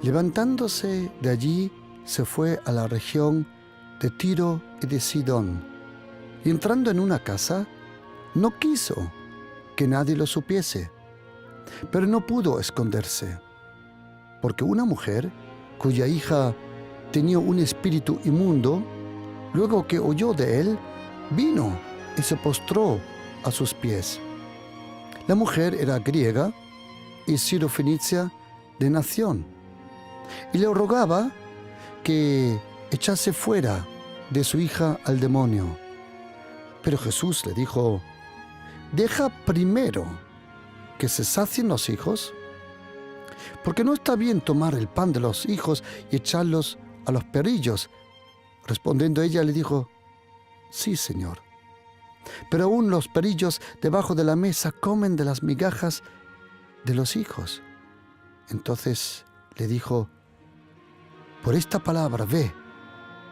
Levantándose de allí, se fue a la región de Tiro y de Sidón, y entrando en una casa, no quiso que nadie lo supiese, pero no pudo esconderse, porque una mujer, cuya hija tenía un espíritu inmundo, luego que oyó de él, vino y se postró a sus pies. La mujer era griega y sirofenicia de nación, y le rogaba que echase fuera de su hija al demonio. Pero Jesús le dijo: deja primero que se sacien los hijos, porque no está bien tomar el pan de los hijos y echarlos a los perrillos. Respondiendo ella, le dijo: sí, Señor, pero aún los perrillos debajo de la mesa comen de las migajas de los hijos. Entonces le dijo: por esta palabra, ve,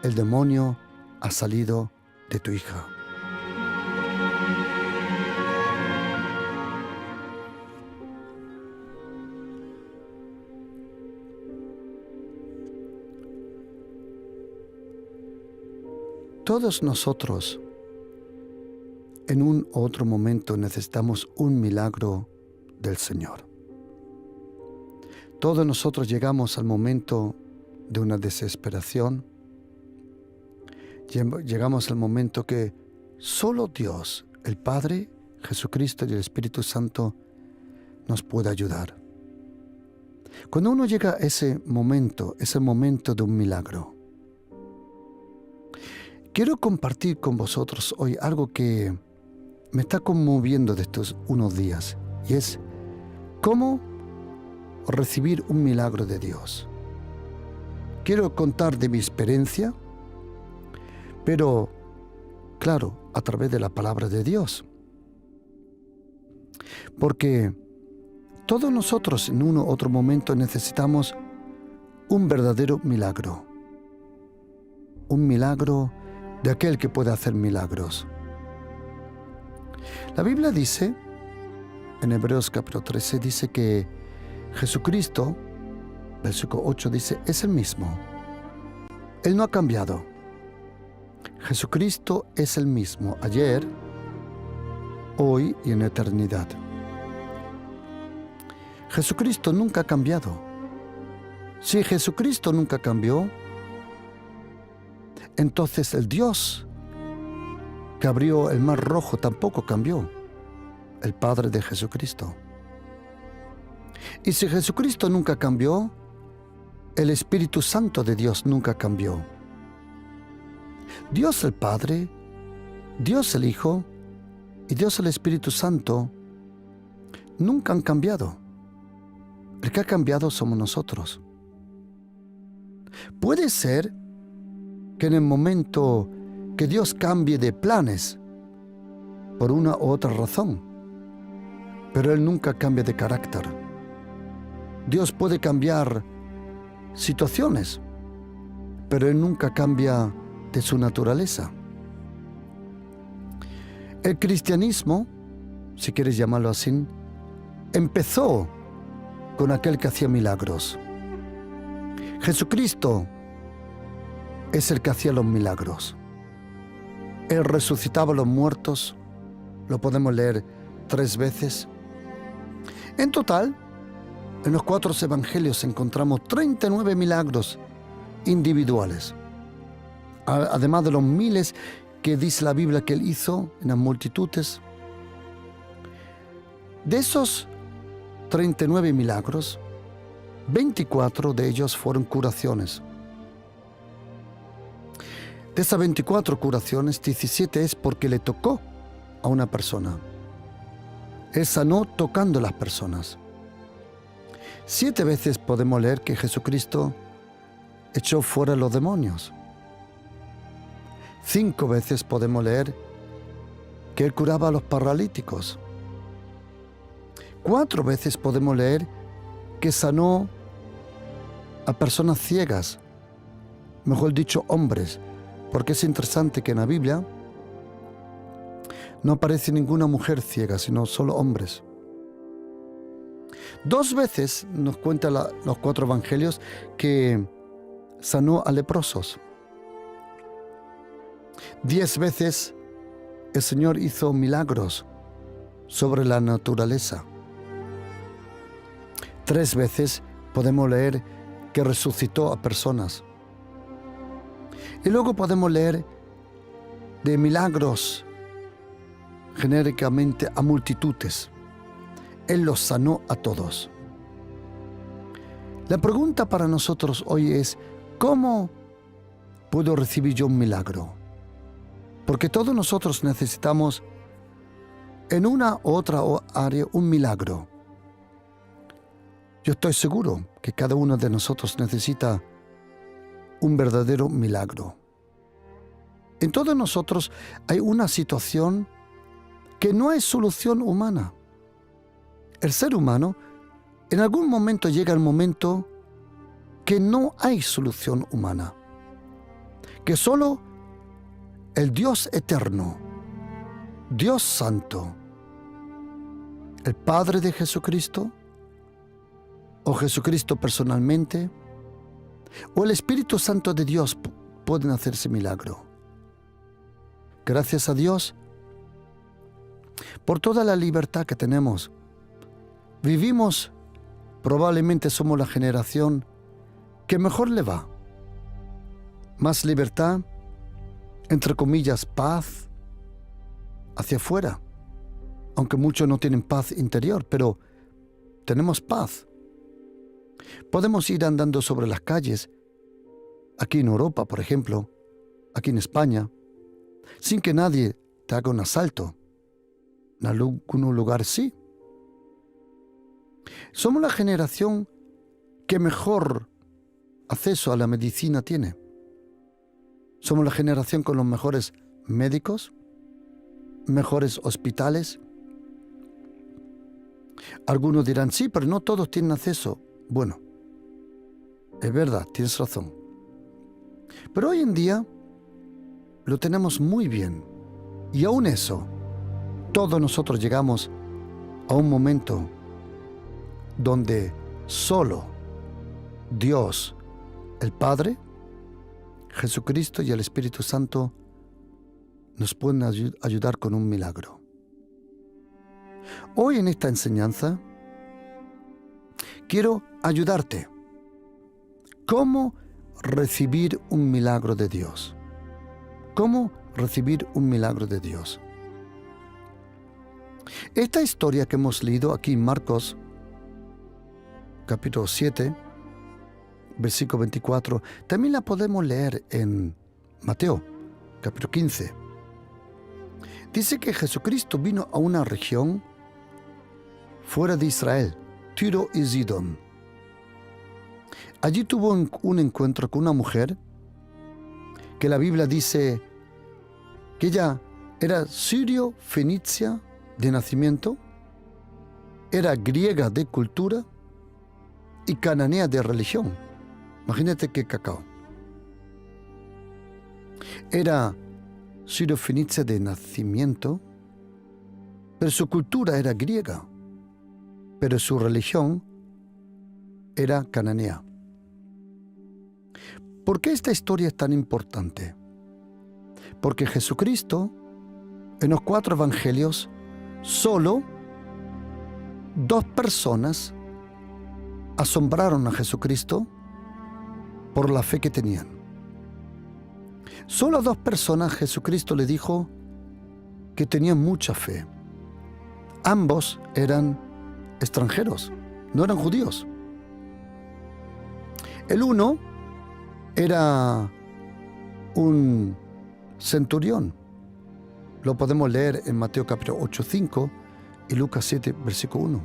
el demonio ha salido de tu hija. Todos nosotros, en un u otro momento, necesitamos un milagro del Señor. Todos nosotros llegamos al momento de una desesperación. Llegamos al momento que solo Dios, el Padre, Jesucristo y el Espíritu Santo nos puede ayudar. Cuando uno llega a ese momento, es el momento de un milagro. Quiero compartir con vosotros hoy algo que me está conmoviendo de estos unos días, y es cómo recibir un milagro de Dios. Quiero contar de mi experiencia, pero, claro, a través de la palabra de Dios. Porque todos nosotros en uno u otro momento necesitamos un verdadero milagro. Un milagro de aquel que puede hacer milagros. La Biblia dice, en Hebreos capítulo 13, dice que Jesucristo, versículo 8 dice, es el mismo. Él no ha cambiado. Jesucristo es el mismo ayer, hoy y en la eternidad. Jesucristo nunca ha cambiado. Si Jesucristo nunca cambió, entonces el Dios que abrió el mar rojo tampoco cambió, el Padre de Jesucristo. Y si Jesucristo nunca cambió, el Espíritu Santo de Dios nunca cambió. Dios el Padre, Dios el Hijo y Dios el Espíritu Santo nunca han cambiado. El que ha cambiado somos nosotros. Puede ser que en el momento que Dios cambie de planes por una u otra razón, pero Él nunca cambia de carácter. Dios puede cambiar situaciones, pero Él nunca cambia de su naturaleza. El cristianismo, si quieres llamarlo así, empezó con aquel que hacía milagros. Jesucristo es el que hacía los milagros. Él resucitaba a los muertos, lo podemos leer 3 veces. En total, en los 4 evangelios encontramos 39 milagros individuales, además de los miles que dice la Biblia que Él hizo en las multitudes. De esos 39 milagros, 24 de ellos fueron curaciones. De esas 24 curaciones, 17 es porque le tocó a una persona. Él sanó tocando a las personas. 7 veces podemos leer que Jesucristo echó fuera los demonios. 5 veces podemos leer que Él curaba a los paralíticos. 4 veces podemos leer que sanó a personas ciegas, mejor dicho, hombres, porque es interesante que en la Biblia no aparece ninguna mujer ciega, sino solo hombres. 2 veces nos cuentan los 4 evangelios que sanó a leprosos. 10 veces el Señor hizo milagros sobre la naturaleza. 3 veces podemos leer que resucitó a personas. Y luego podemos leer de milagros genéricamente a multitudes. Él los sanó a todos. La pregunta para nosotros hoy es, ¿cómo puedo recibir yo un milagro? Porque todos nosotros necesitamos en una u otra área un milagro. Yo estoy seguro que cada uno de nosotros necesita un verdadero milagro. En todos nosotros hay una situación que no es solución humana. El ser humano, en algún momento llega el momento que no hay solución humana, que solo el Dios eterno, Dios santo, el Padre de Jesucristo, o Jesucristo personalmente, o el Espíritu Santo de Dios pueden hacerse milagro. Gracias a Dios por toda la libertad que tenemos. Vivimos, probablemente somos la generación que mejor le va. Más libertad, entre comillas, paz hacia afuera. Aunque muchos no tienen paz interior, pero tenemos paz. Podemos ir andando sobre las calles, aquí en Europa, por ejemplo, aquí en España, sin que nadie te haga un asalto. En algún lugar sí. Somos la generación que mejor acceso a la medicina tiene. Somos la generación con los mejores médicos, mejores hospitales. Algunos dirán, sí, pero no todos tienen acceso. Bueno, es verdad, tienes razón. Pero hoy en día lo tenemos muy bien. Y aún eso, todos nosotros llegamos a un momento donde solo Dios, el Padre, Jesucristo y el Espíritu Santo nos pueden ayudar con un milagro. Hoy en esta enseñanza quiero ayudarte. ¿Cómo recibir un milagro de Dios? ¿Cómo recibir un milagro de Dios? Esta historia que hemos leído aquí en Marcos, capítulo 7, versículo 24, también la podemos leer en Mateo, capítulo 15. Dice que Jesucristo vino a una región fuera de Israel, Tiro y Sidón. Allí tuvo un encuentro con una mujer que la Biblia dice que ella era sirio-fenicia de nacimiento, era griega de cultura y cananea de religión. Imagínate qué cacao. Era sirio-fenicia de nacimiento, pero su cultura era griega, pero su religión era cananea. ¿Por qué esta historia es tan importante? Porque Jesucristo, en los 4 evangelios, solo 2 personas asombraron a Jesucristo por la fe que tenían. Solo a 2 personas Jesucristo le dijo que tenían mucha fe. Ambos eran extranjeros, no eran judíos. El uno era un centurión. Lo podemos leer en Mateo capítulo 8:5 y Lucas 7, versículo 1.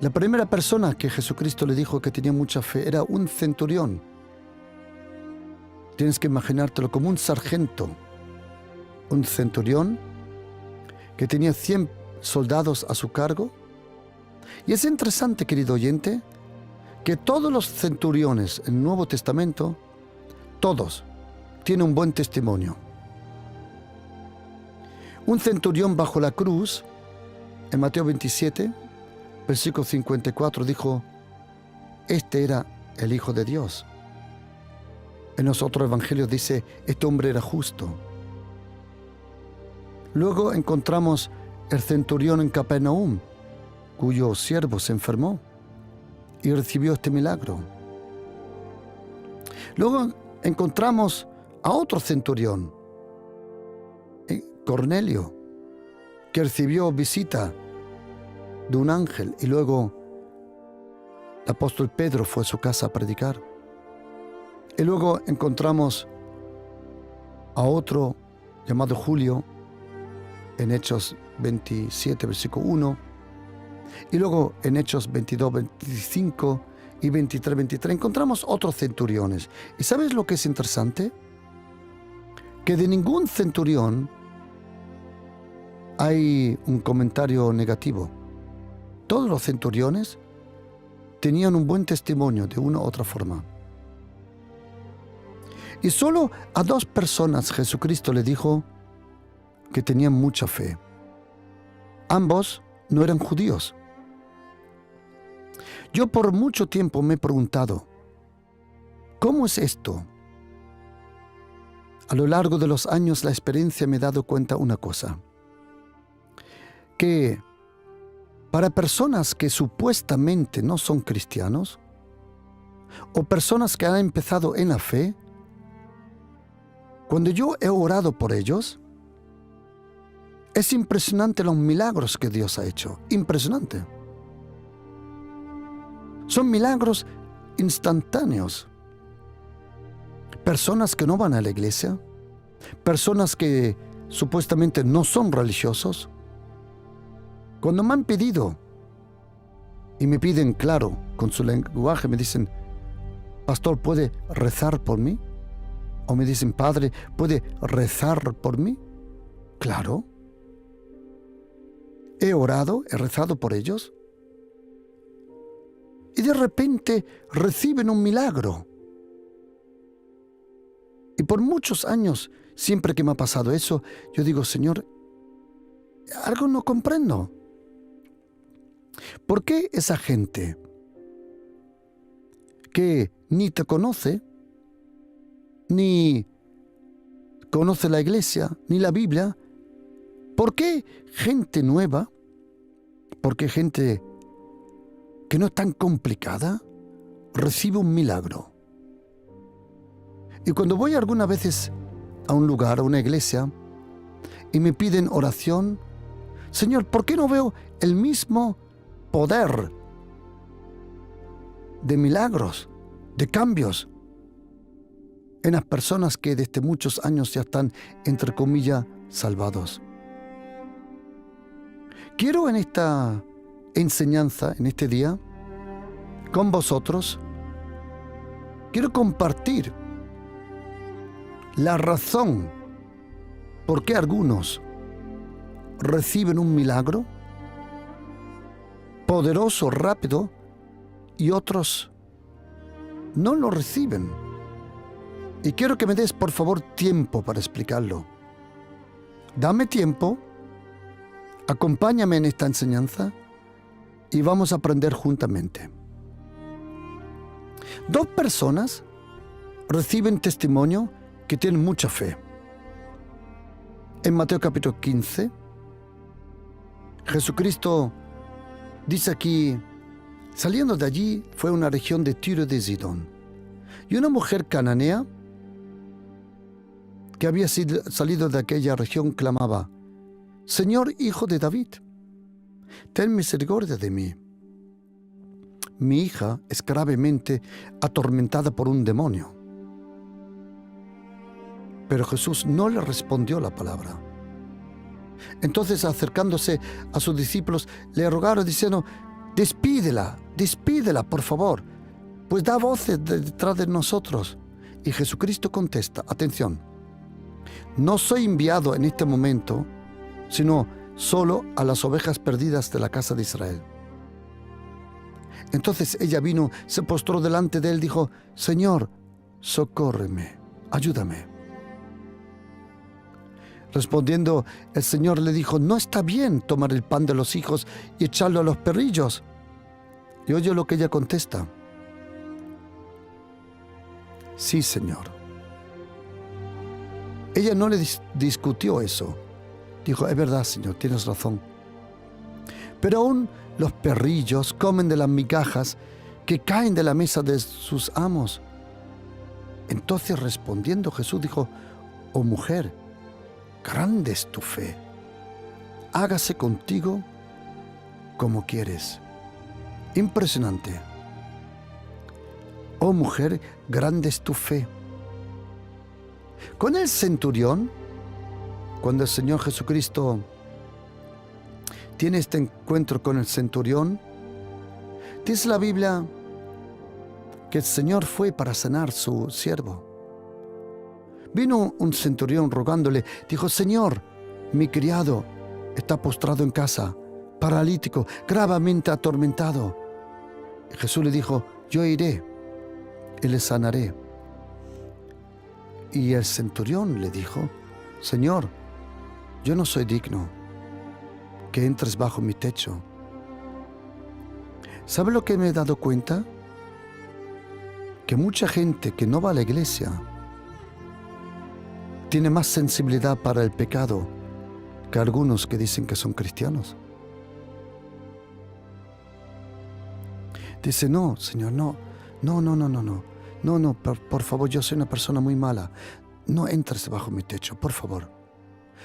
La primera persona que Jesucristo le dijo que tenía mucha fe era un centurión. Tienes que imaginártelo como un sargento, un centurión que tenía 100 soldados a su cargo. Y es interesante, querido oyente, que todos los centuriones en el Nuevo Testamento, todos tienen un buen testimonio. Un centurión bajo la cruz, en Mateo 27, versículo 54, dijo, este era el Hijo de Dios. En los otros evangelios dice, este hombre era justo. Luego encontramos el centurión en Capernaum, cuyo siervo se enfermó y recibió este milagro. Luego encontramos a otro centurión, Cornelio, que recibió visita de un ángel y luego el apóstol Pedro fue a su casa a predicar. Y luego encontramos a otro llamado Julio en Hechos 27, versículo 1, y luego en Hechos 22, 25 y 23, 23 encontramos otros centuriones. ¿Y sabes lo que es interesante? Que de ningún centurión hay un comentario negativo. Todos los centuriones tenían un buen testimonio de una u otra forma. Y solo a 2 personas Jesucristo le dijo que tenían mucha fe. Ambos no eran judíos. Yo por mucho tiempo me he preguntado, ¿cómo es esto? A lo largo de los años la experiencia me ha dado cuenta una cosa, que para personas que supuestamente no son cristianos, o personas que han empezado en la fe, cuando yo he orado por ellos, es impresionante los milagros que Dios ha hecho. Impresionante. Son milagros instantáneos. Personas que no van a la iglesia, personas que supuestamente no son religiosos, cuando me han pedido, y me piden claro, con su lenguaje, me dicen, pastor, ¿puede rezar por mí? O me dicen, padre, ¿puede rezar por mí? Claro. He orado, he rezado por ellos. Y de repente reciben un milagro. Y por muchos años, siempre que me ha pasado eso, yo digo, Señor, algo no comprendo. ¿Por qué esa gente que ni te conoce, ni conoce la iglesia, ni la Biblia, por qué gente nueva, por qué gente que no es tan complicada, recibe un milagro? Y cuando voy algunas veces a un lugar, a una iglesia, y me piden oración, Señor, ¿por qué no veo el mismo poder de milagros, de cambios en las personas que desde muchos años ya están, entre comillas, salvados? Quiero en esta enseñanza, en este día, con vosotros, quiero compartir la razón por qué algunos reciben un milagro poderoso, rápido, y otros no lo reciben. Y quiero que me des, por favor, tiempo para explicarlo. Dame tiempo, acompáñame en esta enseñanza y vamos a aprender juntamente. 2 personas reciben testimonio que tienen mucha fe. En Mateo capítulo 15, Jesucristo dice aquí, saliendo de allí fue a una región de Tiro y de Sidón. Y una mujer cananea que había salido de aquella región clamaba, Señor, hijo de David, ten misericordia de mí. Mi hija es gravemente atormentada por un demonio. Pero Jesús no le respondió la palabra. Entonces, acercándose a sus discípulos, le rogaron diciendo, despídela, por favor, pues da voces detrás de nosotros. Y Jesucristo contesta, atención, no soy enviado en este momento, sino solo a las ovejas perdidas de la casa de Israel. Entonces ella vino, se postró delante de él, dijo, Señor, socórreme, ayúdame. Respondiendo, el Señor le dijo, no está bien tomar el pan de los hijos y echarlo a los perrillos. Y oye lo que ella contesta. Sí, Señor. Ella no le discutió eso. Dijo, es verdad, Señor, tienes razón. Pero aún los perrillos comen de las migajas que caen de la mesa de sus amos. Entonces respondiendo Jesús dijo, oh mujer, grande es tu fe. Hágase contigo como quieres. Impresionante. Oh mujer, grande es tu fe. Con el centurión, cuando el Señor Jesucristo tiene este encuentro con el centurión, dice la Biblia que el Señor fue para sanar su siervo. Vino un centurión rogándole, dijo, Señor, mi criado está postrado en casa, paralítico, gravemente atormentado. Y Jesús le dijo, yo iré y le sanaré. Y el centurión le dijo, Señor, yo no soy digno que entres bajo mi techo. ¿Sabe lo que me he dado cuenta? Que mucha gente que no va a la iglesia tiene más sensibilidad para el pecado que algunos que dicen que son cristianos. Dice, no, Señor, no, por favor, yo soy una persona muy mala. No entres bajo mi techo, por favor.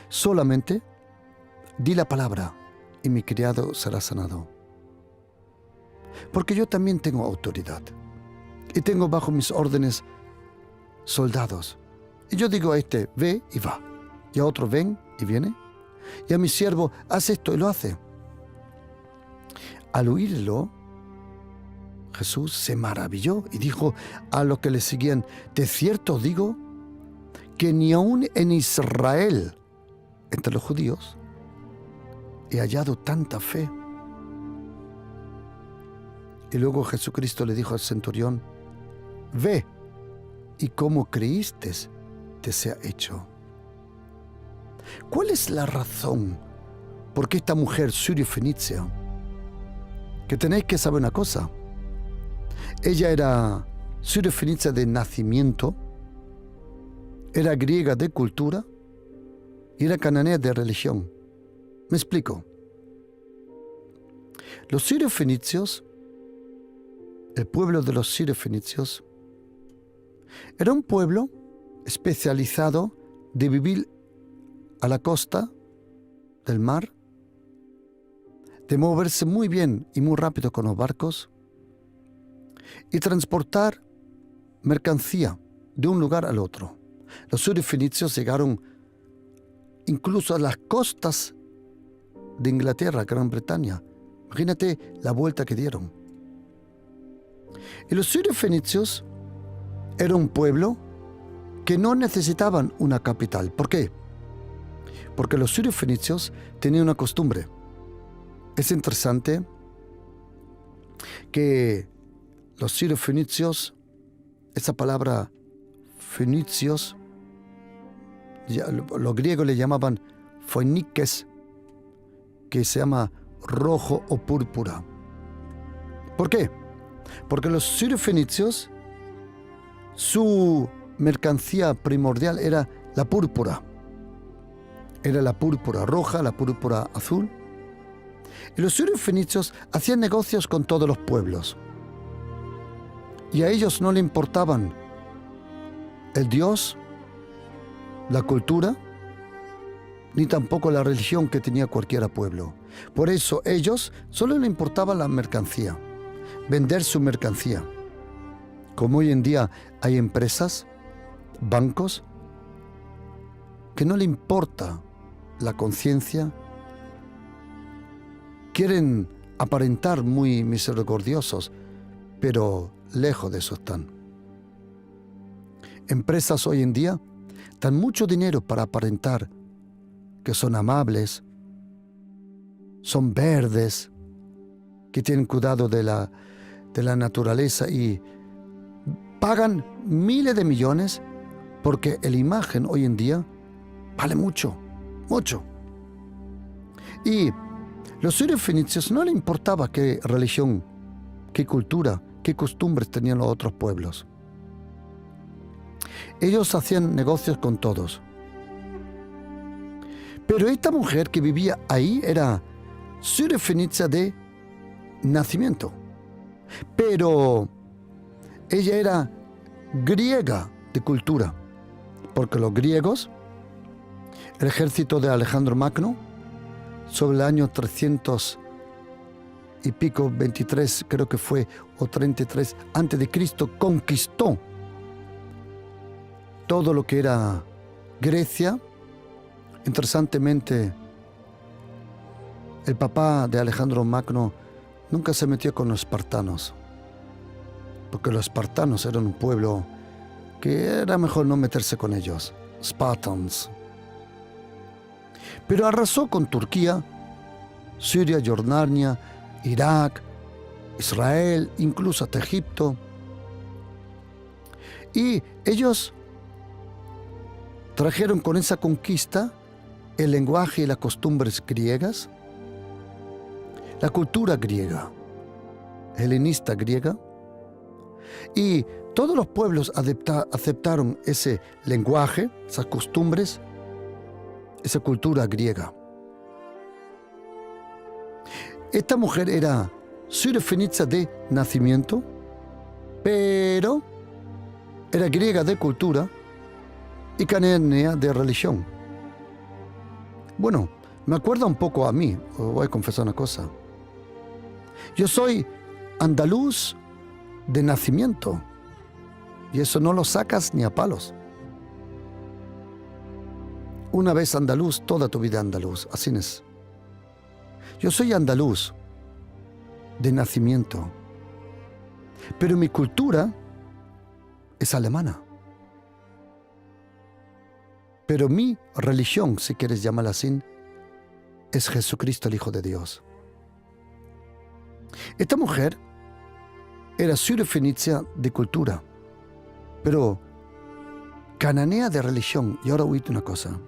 Solamente di la palabra y mi criado será sanado. Porque yo también tengo autoridad y tengo bajo mis órdenes soldados. Y yo digo a este, ve y va. Y a otro, ven y viene. Y a mi siervo, haz esto y lo hace. Al oírlo, Jesús se maravilló y dijo a los que le seguían, de cierto digo que ni aun en Israel, entre los judíos, he hallado tanta fe. Y luego Jesucristo le dijo al centurión, ve y como creíste te sea hecho. ¿Cuál es la razón por qué esta mujer sirio-fenicia, que tenéis que saber una cosa, ella era sirio-fenicia de nacimiento, era griega de cultura y era cananea de religión? Me explico. Los sirio-fenicios, el pueblo de los sirio-fenicios, era un pueblo especializado de vivir a la costa del mar, de moverse muy bien y muy rápido con los barcos y transportar mercancía de un lugar al otro. Los sirio-fenicios llegaron incluso a las costas de Inglaterra, Gran Bretaña. Imagínate la vuelta que dieron. Y los sirio-fenicios era un pueblo que no necesitaban una capital. ¿Por qué? Porque los sirio-fenicios tenían una costumbre. Es interesante que los sirio-fenicios, esa palabra fenicios, los griegos le llamaban foiniques, que se llama rojo o púrpura. ¿Por qué? Porque los sirio-fenicios, su mercancía primordial era la púrpura. Era la púrpura roja, la púrpura azul. Y los sirio-fenicios hacían negocios con todos los pueblos. Y a ellos no le importaban el Dios, la cultura, ni tampoco la religión que tenía cualquier pueblo. Por eso ellos solo le importaba la mercancía, vender su mercancía. Como hoy en día hay empresas, bancos, que no le importa la conciencia, quieren aparentar muy misericordiosos, pero lejos de eso están. Empresas hoy en día dan mucho dinero para aparentar que son amables, son verdes, que tienen cuidado de la naturaleza y pagan miles de millones porque la imagen hoy en día vale mucho, mucho. Y los sirio-fenicios no les importaba qué religión qué cultura, qué costumbres tenían los otros pueblos. Ellos hacían negocios con todos. Pero esta mujer que vivía ahí era sirofenicia de nacimiento. Pero ella era griega de cultura, porque los griegos, el ejército de Alejandro Magno, sobre el año 300 y pico, 23 creo que fue, o 33 antes de Cristo, conquistó todo lo que era Grecia. Interesantemente, el papá de Alejandro Magno nunca se metió con los espartanos, porque los espartanos eran un pueblo que era mejor no meterse con ellos, Spartans. Pero arrasó con Turquía, Siria, Jordania, Irak, Israel, incluso hasta Egipto. Y ellos trajeron con esa conquista el lenguaje y las costumbres griegas, la cultura griega, helenista griega, y todos los pueblos aceptaron ese lenguaje, esas costumbres, esa cultura griega. Esta mujer era sirofenicia de nacimiento, pero era griega de cultura y cananea de religión. Bueno, me acuerda un poco a mí, os voy a confesar una cosa. Yo soy andaluz de nacimiento, y eso no lo sacas ni a palos. Una vez andaluz, toda tu vida andaluz, así es. Yo soy andaluz de nacimiento, pero mi cultura es alemana. Pero mi religión, si quieres llamarla así, es Jesucristo, el Hijo de Dios. Esta mujer era sirofenicia de cultura, pero cananea de religión. Y ahora oíd una cosa.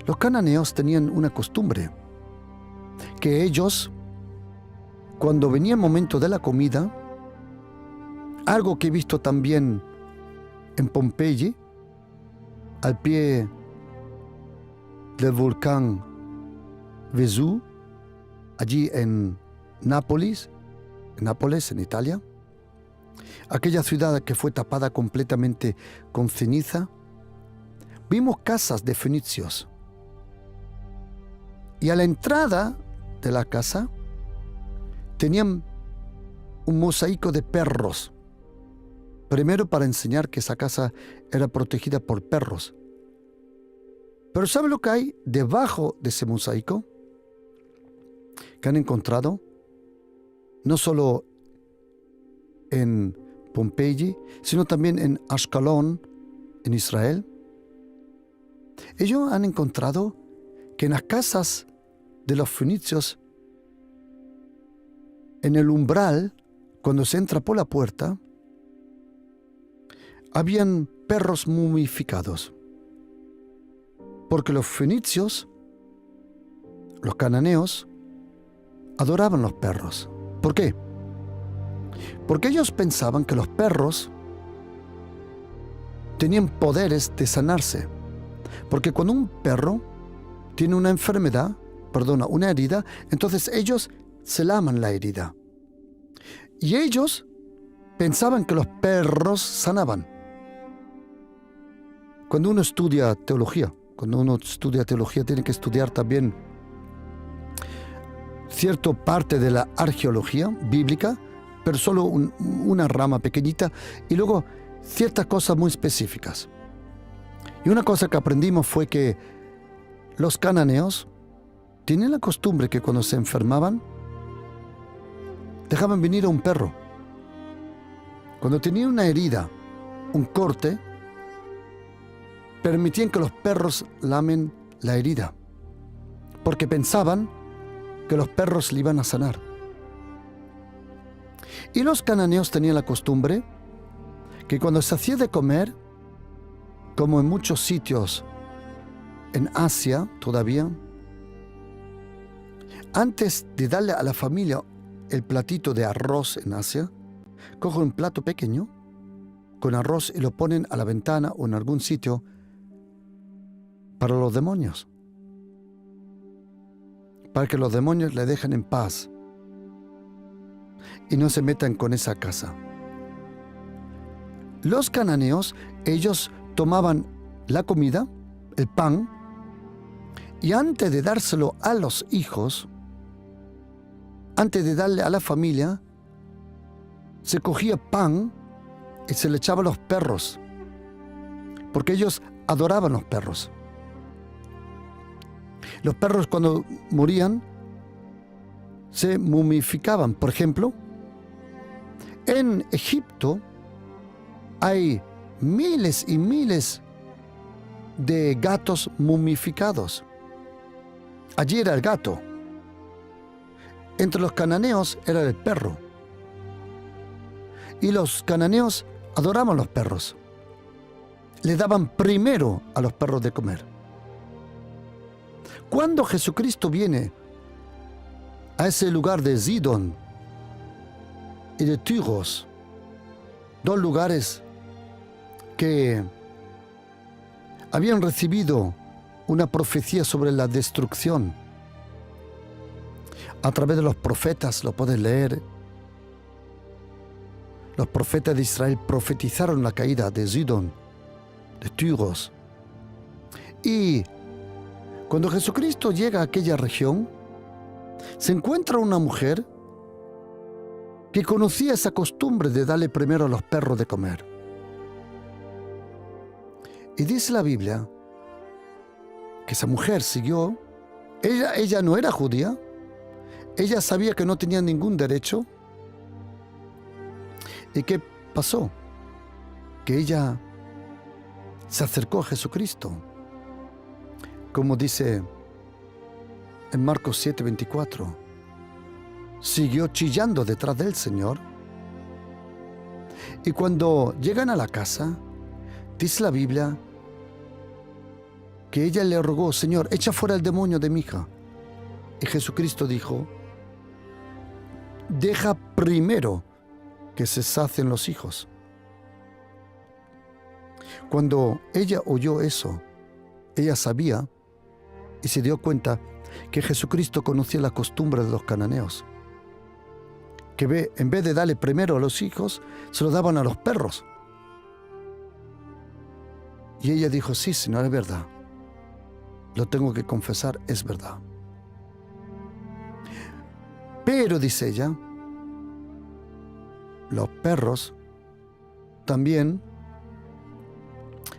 Los cananeos tenían una costumbre, que ellos, cuando venía el momento de la comida, algo que he visto también en Pompeya, al pie del volcán Vesú, allí en Nápoles, en Italia, aquella ciudad que fue tapada completamente con ceniza, vimos casas de fenicios. Y a la entrada de la casa tenían un mosaico de perros. Primero para enseñar que esa casa era protegida por perros. Pero ¿sabe lo que hay debajo de ese mosaico? Que han encontrado no solo en Pompeya, sino también en Ashkelon, en Israel. Ellos han encontrado que en las casas de los fenicios, en el umbral, cuando se entra por la puerta, habían perros mumificados. Porque los fenicios, los cananeos, adoraban los perros. ¿Por qué? Porque ellos pensaban que los perros tenían poderes de sanarse. Porque cuando un perro tiene una enfermedad, una herida, entonces ellos se laman la herida. Y ellos pensaban que los perros sanaban. Cuando uno estudia teología, tiene que estudiar también cierta parte de la arqueología bíblica, pero solo una rama pequeñita, y luego ciertas cosas muy específicas. Y una cosa que aprendimos fue que los cananeos tienen la costumbre que cuando se enfermaban, dejaban venir a un perro. Cuando tenían una herida, un corte, permitían que los perros lamen la herida, porque pensaban que los perros le iban a sanar. Y los cananeos tenían la costumbre que cuando se hacía de comer, como en muchos sitios en Asia todavía, antes de darle a la familia el platito de arroz en Asia, cogen un plato pequeño con arroz y lo ponen a la ventana o en algún sitio para los demonios. Para que los demonios le dejen en paz y no se metan con esa casa. Los cananeos, ellos tomaban la comida, el pan, y antes de dárselo a los hijos, antes de darle a la familia, se cogía pan y se le echaba a los perros, porque ellos adoraban los perros. Los perros cuando morían se momificaban. Por ejemplo, en Egipto hay miles y miles de gatos momificados. Allí era el gato. Entre los cananeos era el perro. Y los cananeos adoraban los perros. Le daban primero a los perros de comer. Cuando Jesucristo viene a ese lugar de Sidón y de Tiros, dos lugares que habían recibido una profecía sobre la destrucción, a través de los profetas, lo puedes leer. Los profetas de Israel profetizaron la caída de Sidón, de Tiros. Y cuando Jesucristo llega a aquella región, se encuentra una mujer que conocía esa costumbre de darle primero a los perros de comer. Y dice la Biblia que esa mujer siguió. Ella no era judía. Ella sabía que no tenía ningún derecho. ¿Y qué pasó? Que ella se acercó a Jesucristo. Como dice en Marcos 7:24, siguió chillando detrás del Señor. Y cuando llegan a la casa, dice la Biblia que ella le rogó: Señor, echa fuera el demonio de mi hija. Y Jesucristo dijo: deja primero que se sacien los hijos. Cuando ella oyó eso, ella sabía y se dio cuenta que Jesucristo conocía la costumbre de los cananeos, que en vez de darle primero a los hijos, se lo daban a los perros. Y ella dijo: sí, Señor, es verdad. Lo tengo que confesar, es verdad. Pero, dice ella, los perros también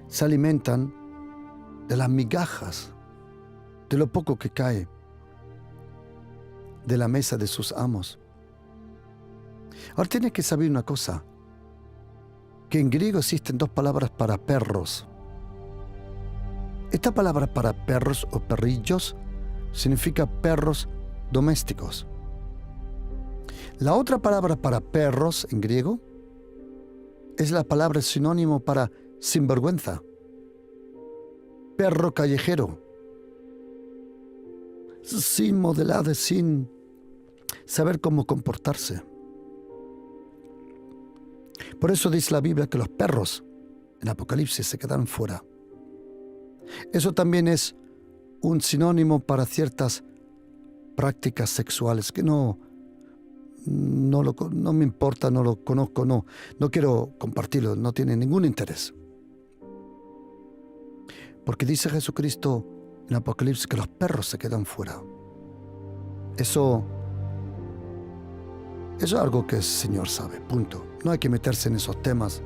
se alimentan de las migajas, de lo poco que cae de la mesa de sus amos. Ahora tienes que saber una cosa, que en griego existen dos palabras para perros. Esta palabra para perros o perrillos significa perros domésticos. La otra palabra para perros en griego es la palabra sinónimo para sinvergüenza, perro callejero, sin modelaje, sin saber cómo comportarse. Por eso dice la Biblia que los perros en Apocalipsis se quedan fuera. Eso también es un sinónimo para ciertas prácticas sexuales que no me importa, no lo conozco, no quiero compartirlo, no tiene ningún interés. Porque dice Jesucristo en Apocalipsis que los perros se quedan fuera. Eso es algo que el Señor sabe, punto. No hay que meterse en esos temas.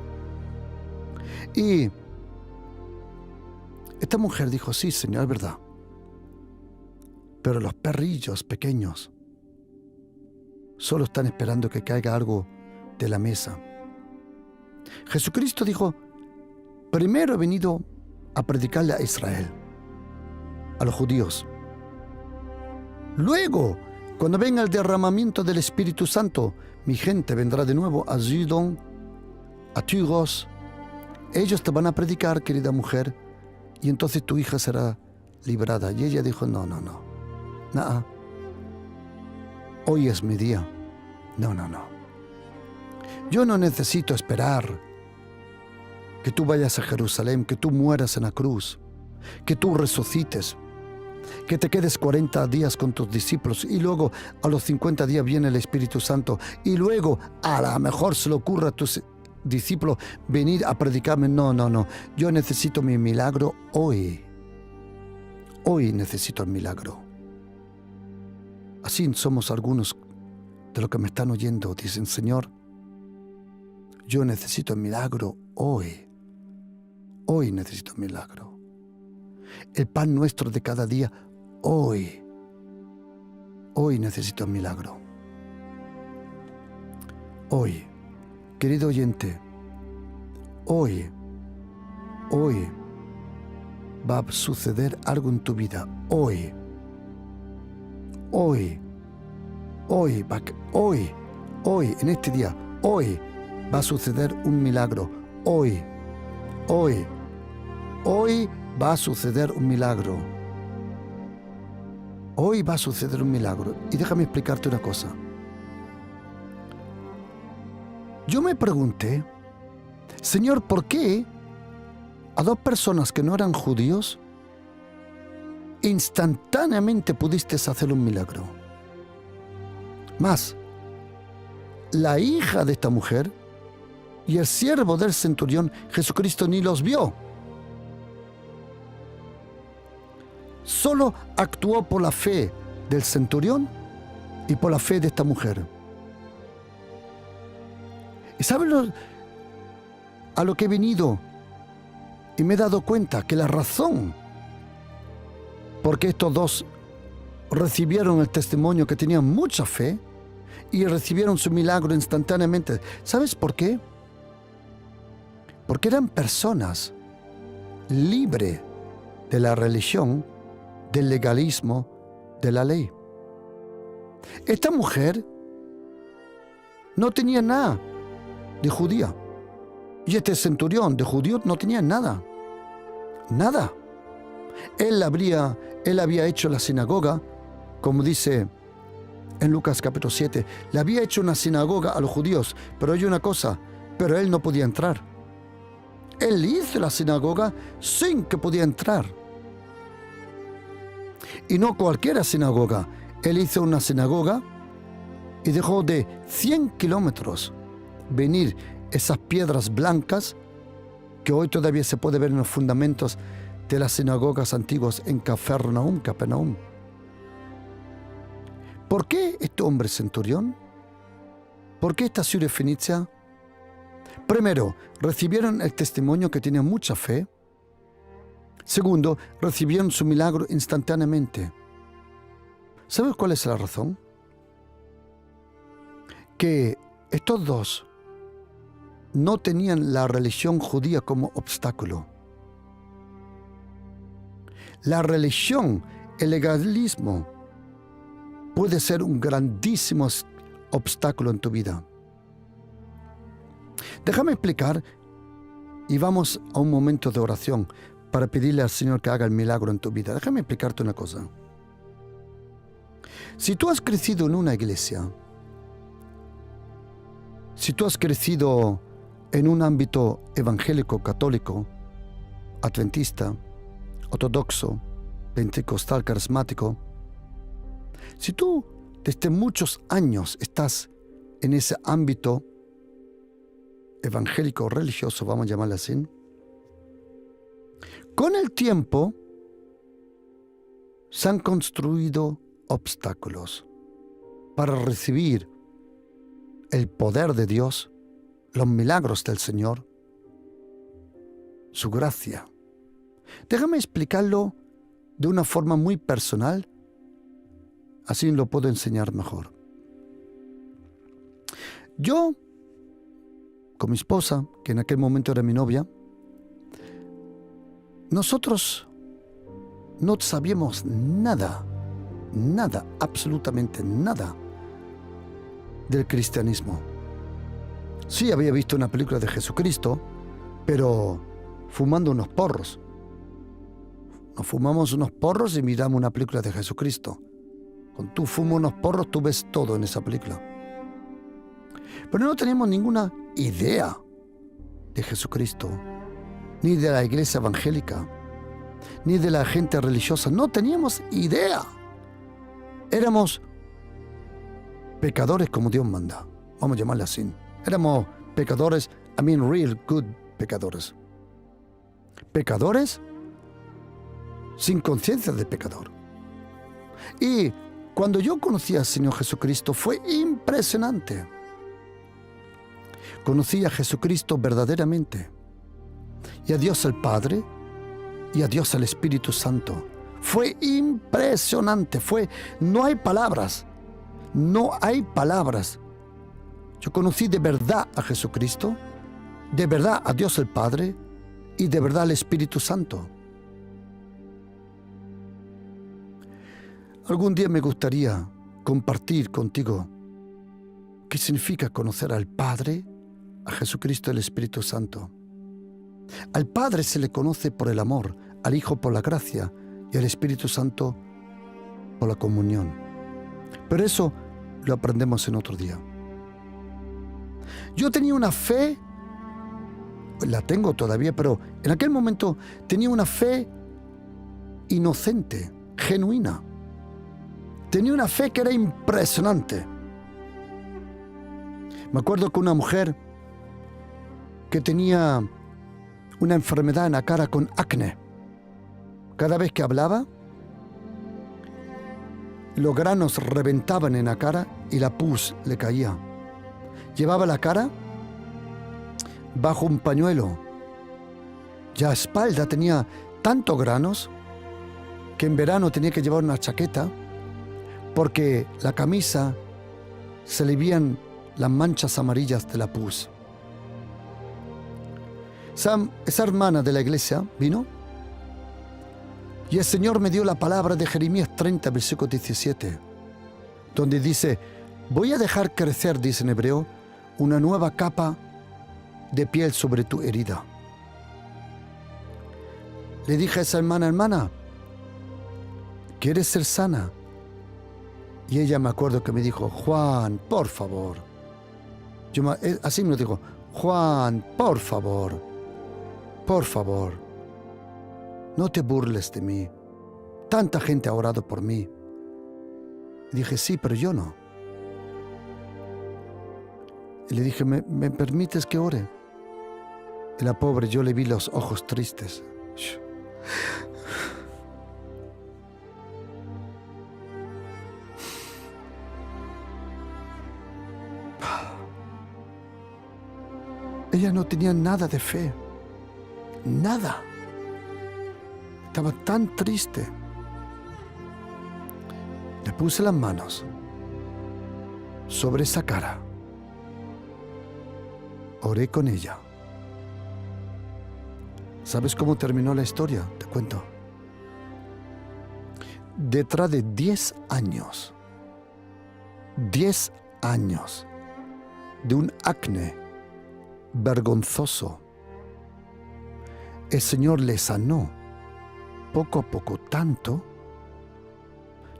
Y esta mujer dijo: sí, Señor, es verdad. Pero los perrillos pequeños solo están esperando que caiga algo de la mesa. Jesucristo dijo: primero he venido a predicarle a Israel, a los judíos. Luego, cuando venga el derramamiento del Espíritu Santo, mi gente vendrá de nuevo a Sidón, a Tiros. Ellos te van a predicar, querida mujer, y entonces tu hija será librada. Y ella dijo: no. Hoy es mi día. No, no, no. Yo no necesito esperar que tú vayas a Jerusalén, que tú mueras en la cruz, que tú resucites, que te quedes 40 días con tus discípulos y luego a los 50 días viene el Espíritu Santo y luego a lo mejor se le ocurra a tus discípulos venir a predicarme. No, no, no. Yo necesito mi milagro hoy. Hoy necesito el milagro. Así somos algunos de los que me están oyendo. Dicen, Señor, yo necesito el milagro hoy. Hoy necesito el milagro. El pan nuestro de cada día, hoy. Hoy necesito el milagro. Hoy, querido oyente, hoy va a suceder algo en tu vida. Hoy, en este día, hoy va a suceder un milagro. Hoy va a suceder un milagro. Hoy va a suceder un milagro. Y déjame explicarte una cosa. Yo me pregunté, Señor, ¿por qué a dos personas que no eran judíos instantáneamente pudiste hacer un milagro? Más, la hija de esta mujer y el siervo del centurión, Jesucristo ni los vio. Solo actuó por la fe del centurión y por la fe de esta mujer. ¿Y saben a lo que he venido? Y me he dado cuenta que la razón por qué estos dos recibieron el testimonio, que tenían mucha fe y recibieron su milagro instantáneamente. ¿Sabes por qué? Porque eran personas libres de la religión, del legalismo, de la ley. Esta mujer no tenía nada de judía. Y este centurión de judío no tenía nada. Nada. Él había hecho la sinagoga, como dice en Lucas capítulo 7, le había hecho una sinagoga a los judíos, pero hay una cosa, pero él no podía entrar. Él hizo la sinagoga sin que podía entrar. Y no cualquier sinagoga. Él hizo una sinagoga y dejó de 100 kilómetros venir esas piedras blancas que hoy todavía se puede ver en los fundamentos de las sinagogas antiguas en Capernaum. ¿Por qué este hombre centurión? ¿Por qué esta ciudad fenicia? Primero, recibieron el testimonio que tenían mucha fe. Segundo, recibieron su milagro instantáneamente. ¿Sabes cuál es la razón? Que estos dos no tenían la religión judía como obstáculo. La religión, el legalismo, puede ser un grandísimo obstáculo en tu vida. Déjame explicar y vamos a un momento de oración para pedirle al Señor que haga el milagro en tu vida. Déjame explicarte una cosa. Si tú has crecido en una iglesia, si tú has crecido en un ámbito evangélico, católico, adventista, ortodoxo, pentecostal, carismático, si tú desde muchos años estás en ese ámbito evangélico religioso, vamos a llamarlo así, con el tiempo se han construido obstáculos para recibir el poder de Dios, los milagros del Señor, su gracia. Déjame explicarlo de una forma muy personal, así lo puedo enseñar mejor. Yo, con mi esposa, que en aquel momento era mi novia, nosotros no sabíamos nada, absolutamente nada del cristianismo. Sí había visto una película de Jesucristo, pero fumando unos porros. Nos fumamos unos porros y miramos una película de Jesucristo. Cuando tú fumas unos porros, tú ves todo en esa película. Pero no teníamos ninguna idea de Jesucristo, ni de la iglesia evangélica, ni de la gente religiosa. No teníamos idea. Éramos pecadores como Dios manda. Vamos a llamarle así. Éramos pecadores, real good pecadores. Pecadores sin conciencia de pecador. Y cuando yo conocí al Señor Jesucristo fue impresionante. Conocí a Jesucristo verdaderamente. Y a Dios el Padre y a Dios el Espíritu Santo. Fue impresionante. No hay palabras. No hay palabras. Yo conocí de verdad a Jesucristo, de verdad a Dios el Padre y de verdad al Espíritu Santo. Algún día me gustaría compartir contigo qué significa conocer al Padre, a Jesucristo y al Espíritu Santo. Al Padre se le conoce por el amor, al Hijo por la gracia y al Espíritu Santo por la comunión. Pero eso lo aprendemos en otro día. Yo tenía una fe, la tengo todavía, pero en aquel momento tenía una fe inocente, genuina. Tenía una fe que era impresionante. Me acuerdo que una mujer que tenía una enfermedad en la cara con acné, cada vez que hablaba, los granos reventaban en la cara y la pus le caía. Llevaba la cara bajo un pañuelo. Ya a espalda tenía tantos granos que en verano tenía que llevar una chaqueta porque la camisa se le veían las manchas amarillas de la pus. Esa hermana de la iglesia vino y el Señor me dio la palabra de Jeremías 30, versículo 17, donde dice: voy a dejar crecer, dice en hebreo, una nueva capa de piel sobre tu herida. Le dije a esa hermana, ¿quieres ser sana? Y ella, me acuerdo que me dijo: Juan, por favor. Así me lo dijo: Juan, por favor, no te burles de mí. Tanta gente ha orado por mí. Y dije: sí, pero yo no. Y le dije: ¿Me permites que ore? Y la pobre, yo le vi los ojos tristes. Ella no tenía nada de fe. Nada. Estaba tan triste. Le puse las manos sobre esa cara. Oré con ella. ¿Sabes cómo terminó la historia? Te cuento. Detrás de 10 años de un acné vergonzoso, el Señor le sanó poco a poco, tanto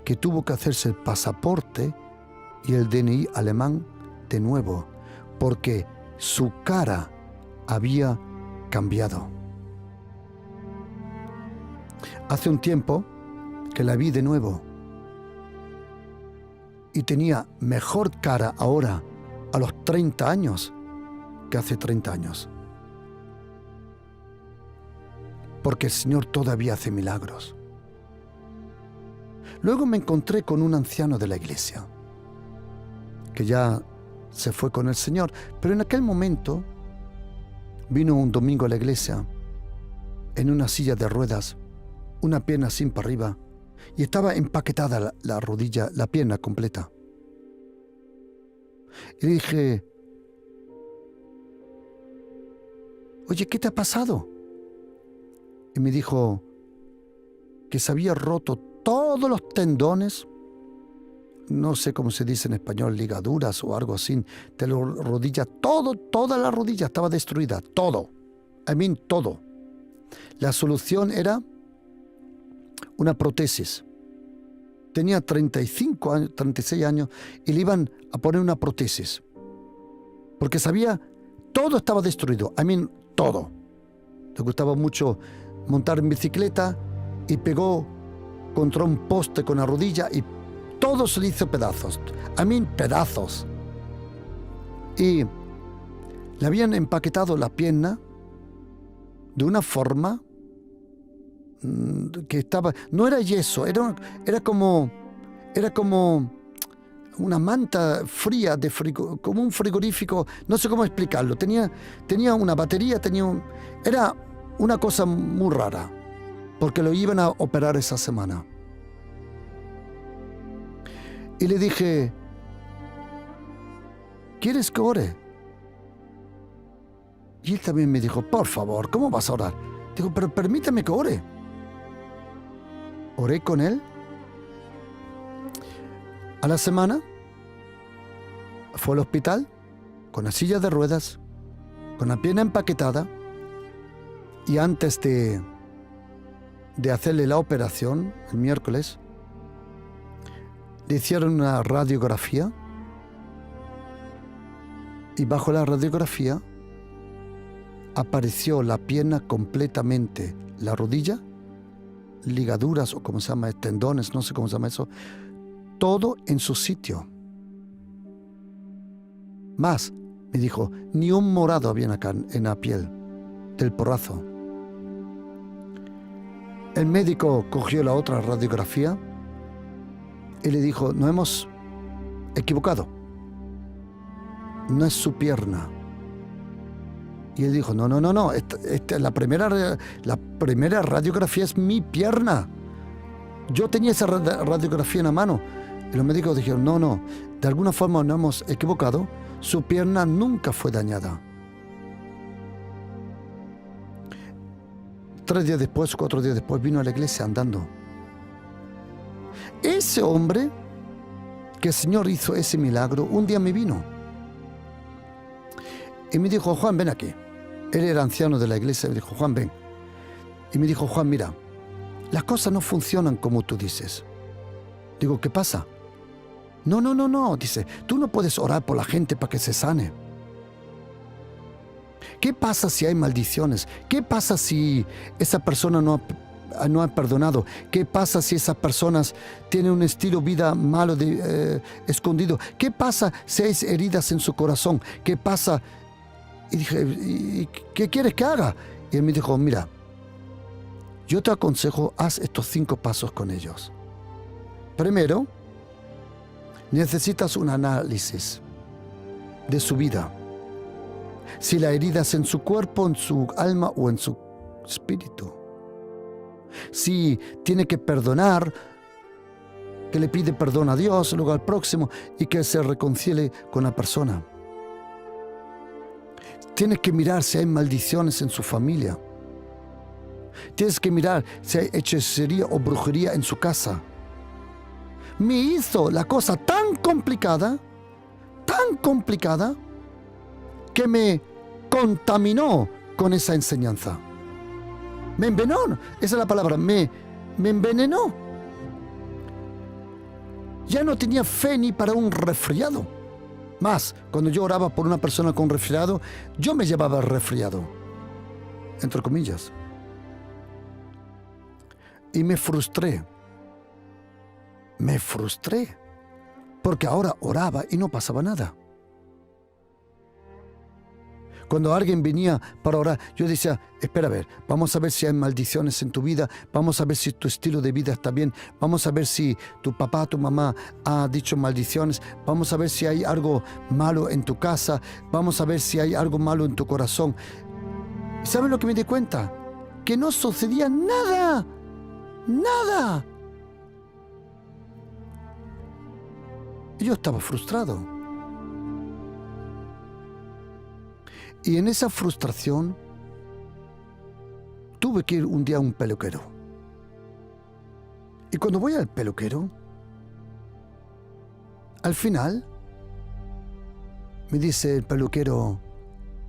que tuvo que hacerse el pasaporte y el DNI alemán de nuevo, porque su cara había cambiado. Hace un tiempo que la vi de nuevo y tenía mejor cara ahora a los 30 años que hace 30 años. Porque el Señor todavía hace milagros. Luego me encontré con un anciano de la iglesia que ya se fue con el Señor, pero en aquel momento vino un domingo a la iglesia en una silla de ruedas, una pierna así para arriba, y estaba empaquetada la rodilla, la pierna completa. Y le dije: oye, ¿qué te ha pasado? Y me dijo que se había roto todos los tendones, no sé cómo se dice en español, ligaduras o algo así, de la rodilla, toda la rodilla estaba destruida, todo. Todo. La solución era una prótesis. Tenía 35 años, 36 años y le iban a poner una prótesis. porque sabía, todo estaba destruido. Todo. Le gustaba mucho montar en bicicleta y pegó contra un poste con la rodilla y todo se le hizo pedazos. Pedazos. Y le habían empaquetado la pierna de una forma que estaba... No era yeso, era como una manta fría, como un frigorífico, no sé cómo explicarlo. Tenía una batería, era una cosa muy rara, porque lo iban a operar esa semana. Y le dije, ¿quieres que ore? Y él también me dijo, por favor, ¿cómo vas a orar? Digo, pero permítame que ore. Oré con él. A la semana fue al hospital con la silla de ruedas, con la pierna empaquetada, y antes de hacerle la operación, el miércoles, le hicieron una radiografía, y bajo la radiografía apareció la pierna completamente, la rodilla, ligaduras o como se llama, tendones, no sé cómo se llama eso, todo en su sitio. Más, me dijo, ni un morado había en la piel del porrazo. El médico cogió la otra radiografía y le dijo, nos hemos equivocado. No es su pierna. Y él dijo, no, la primera radiografía es mi pierna. Yo tenía esa radiografía en la mano. Y los médicos dijeron, no, de alguna forma nos hemos equivocado. Su pierna nunca fue dañada. 3 días después, 4 días después, vino a la iglesia andando. Ese hombre, que el Señor hizo ese milagro, un día me vino. Y me dijo, Juan, ven aquí. Él era anciano de la iglesia. Me dijo, Juan, ven. Y me dijo, Juan, mira, las cosas no funcionan como tú dices. Digo, ¿qué pasa? No, dice, tú no puedes orar por la gente para que se sane. ¿Qué pasa si hay maldiciones? ¿Qué pasa si esa persona no ha perdonado? ¿Qué pasa si esas personas tienen un estilo de vida malo, escondido? ¿Qué pasa si hay heridas en su corazón? ¿Qué pasa? Y dije, ¿y qué quieres que haga? Y él me dijo, mira, yo te aconsejo, haz estos 5 pasos con ellos. Primero, necesitas un análisis de su vida. Si la herida es en su cuerpo, en su alma o en su espíritu. Si tiene que perdonar, que le pide perdón a Dios, luego al próximo, y que se reconcilie con la persona. Tienes que mirar si hay maldiciones en su familia. Tienes que mirar si hay hechicería o brujería en su casa. Me hizo la cosa tan complicada, que me contaminó con esa enseñanza. Me envenenó, esa es la palabra, me envenenó. Ya no tenía fe ni para un resfriado. Más, cuando yo oraba por una persona con resfriado, yo me llevaba el resfriado, entre comillas. Y me frustré, porque ahora oraba y no pasaba nada. Cuando alguien venía para orar, yo decía, espera a ver, vamos a ver si hay maldiciones en tu vida, vamos a ver si tu estilo de vida está bien, vamos a ver si tu papá, tu mamá ha dicho maldiciones, vamos a ver si hay algo malo en tu casa, vamos a ver si hay algo malo en tu corazón. ¿Y saben lo que me di cuenta? Que no sucedía nada. Y yo estaba frustrado. Y en esa frustración tuve que ir un día a un peluquero. Y cuando voy al peluquero, al final me dice el peluquero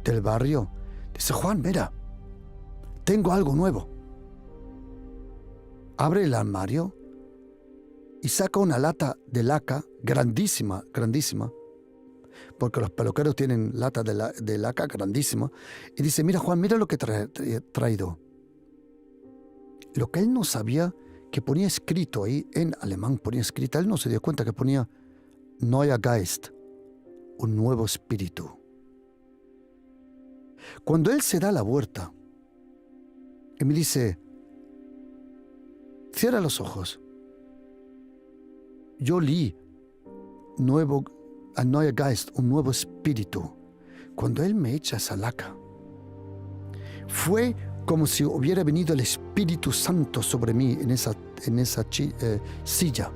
del barrio, dice, Juan, mira, tengo algo nuevo. Abre el armario y saca una lata de laca grandísima, porque los peluqueros tienen lata de laca grandísima, y dice, mira Juan, mira lo que he traído. Lo que él no sabía, que ponía escrito ahí, en alemán ponía escrito, él no se dio cuenta que ponía Neuer Geist, un nuevo espíritu. Cuando él se da la vuelta y me dice, cierra los ojos, yo leí Neuer Geist, un nuevo espíritu. Cuando él me echa esa laca, fue como si hubiera venido el Espíritu Santo sobre mí en esa silla.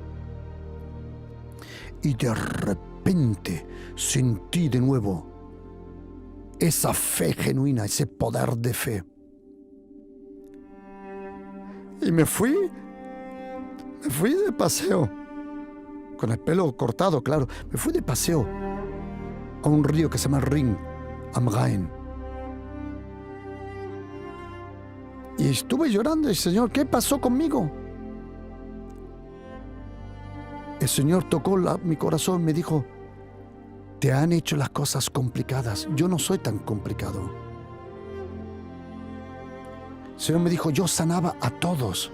Y de repente sentí de nuevo esa fe genuina, ese poder de fe. Y me fui de paseo, con el pelo cortado, claro. Me fui de paseo a un río que se llama Ring am Rhein. Y estuve llorando, y Señor, ¿qué pasó conmigo? El Señor tocó mi corazón y me dijo, te han hecho las cosas complicadas. Yo no soy tan complicado. El Señor me dijo, yo sanaba a todos.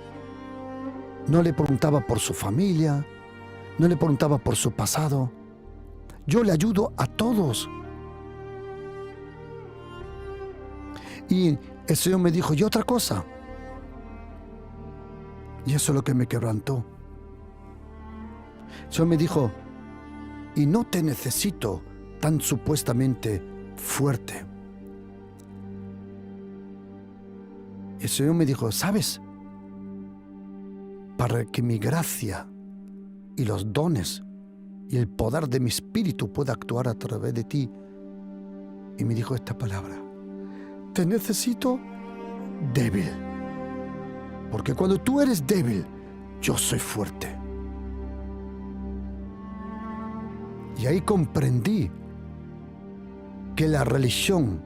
No le preguntaba por su familia, no le preguntaba por su pasado. Yo le ayudo a todos. Y el Señor me dijo, y otra cosa. Y eso es lo que me quebrantó. El Señor me dijo, y no te necesito tan supuestamente fuerte. Y el Señor me dijo, ¿sabes? Para que mi gracia y los dones y el poder de mi espíritu pueda actuar a través de ti. Y me dijo esta palabra, te necesito débil, porque cuando tú eres débil, yo soy fuerte. Y ahí comprendí que la religión,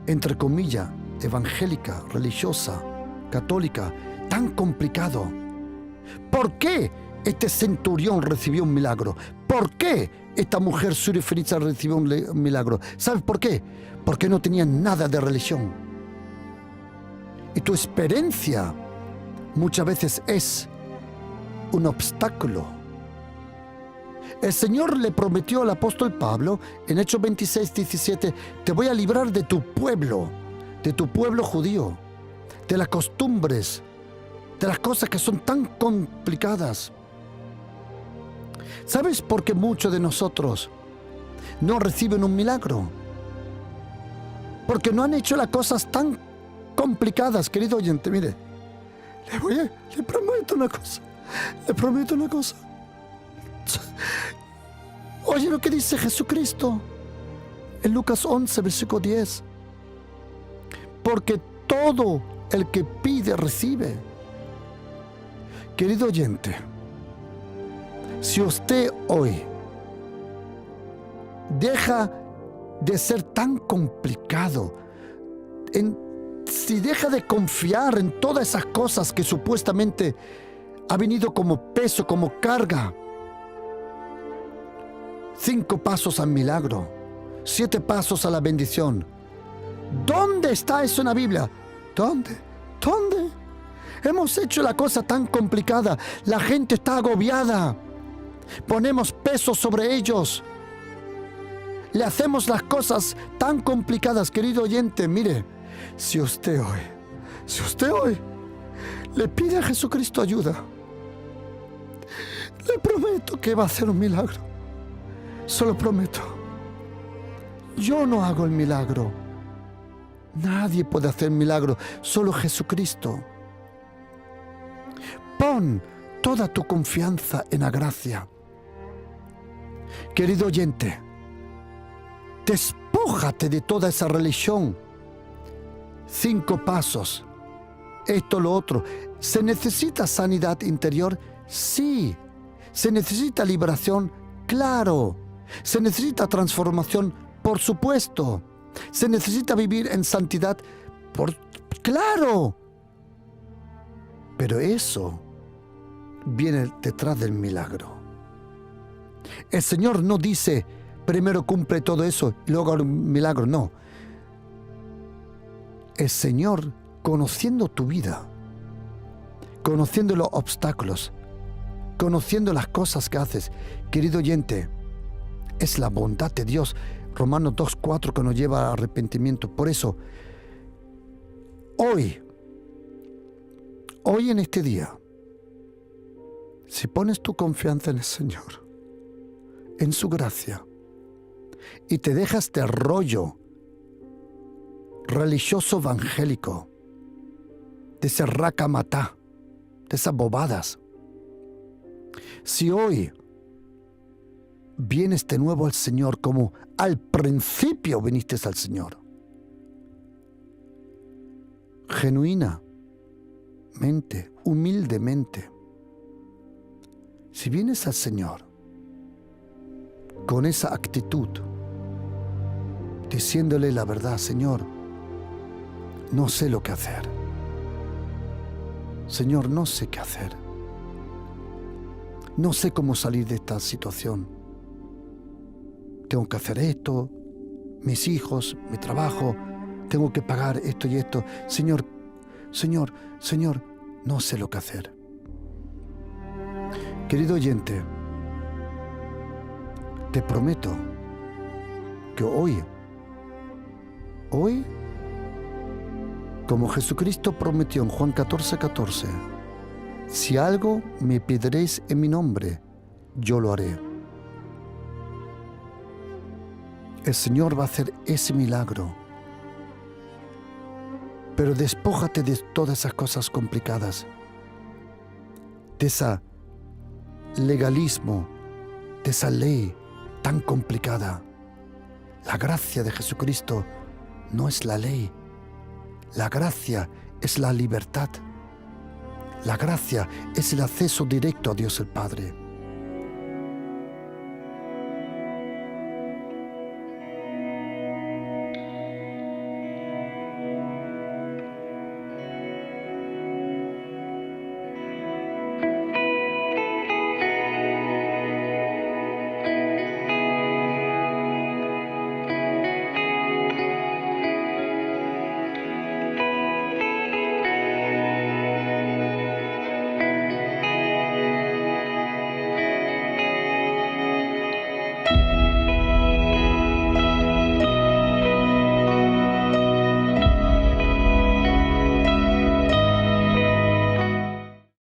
entre comillas, evangélica, religiosa, católica, tan complicado. ¿Por qué este centurión recibió un milagro? ¿Por qué esta mujer surifenicia recibió un milagro? ¿Sabes por qué? Porque no tenía nada de religión. Y tu experiencia muchas veces es un obstáculo. El Señor le prometió al apóstol Pablo en Hechos 26, 17, te voy a librar de tu pueblo judío, de las costumbres, de las cosas que son tan complicadas. ¿Sabes por qué muchos de nosotros no reciben un milagro? Porque no han hecho las cosas tan complicadas, querido oyente. Mire, le prometo una cosa. Oye lo que dice Jesucristo en Lucas 11, versículo 10. Porque todo el que pide, recibe. Querido oyente, si usted hoy deja de ser tan complicado, si deja de confiar en todas esas cosas que supuestamente ha venido como peso, como carga, 5 pasos al milagro, 7 pasos a la bendición. ¿Dónde está eso en la Biblia? ¿Dónde? Hemos hecho la cosa tan complicada. La gente está agobiada. Ponemos peso sobre ellos. Le hacemos las cosas tan complicadas. Querido oyente, mire, si usted hoy le pide a Jesucristo ayuda, le prometo que va a hacer un milagro. Se lo prometo. Yo no hago el milagro. Nadie puede hacer milagro, solo Jesucristo. Pon toda tu confianza en la gracia. Querido oyente, despójate de toda esa religión. 5 pasos, esto, lo otro. ¿Se necesita sanidad interior? Sí. ¿Se necesita liberación? Claro. ¿Se necesita transformación? Por supuesto. ¿Se necesita vivir en santidad? ¡Claro! Pero eso viene detrás del milagro. El Señor no dice, primero cumple todo eso y luego haga un milagro. No. El Señor, conociendo tu vida, conociendo los obstáculos, conociendo las cosas que haces, querido oyente, es la bondad de Dios, Romanos 2:4, que nos lleva al arrepentimiento. Por eso, hoy en este día, si pones tu confianza en el Señor, en su gracia, y te dejas de rollo religioso evangélico, de ese racamatá, de esas bobadas, si hoy vienes de nuevo al Señor como al principio viniste al Señor, genuinamente, humildemente, si vienes al Señor con esa actitud, diciéndole la verdad, Señor, no sé lo que hacer. Señor, no sé qué hacer. No sé cómo salir de esta situación. Tengo que hacer esto, mis hijos, mi trabajo, tengo que pagar esto y esto. Señor, no sé lo que hacer. Querido oyente, te prometo que hoy, como Jesucristo prometió en Juan 14:14, si algo me pediréis en mi nombre, yo lo haré. El Señor va a hacer ese milagro. Pero despójate de todas esas cosas complicadas, de ese legalismo, de esa ley tan complicada. La gracia de Jesucristo no es la ley. La gracia es la libertad. La gracia es el acceso directo a Dios el Padre.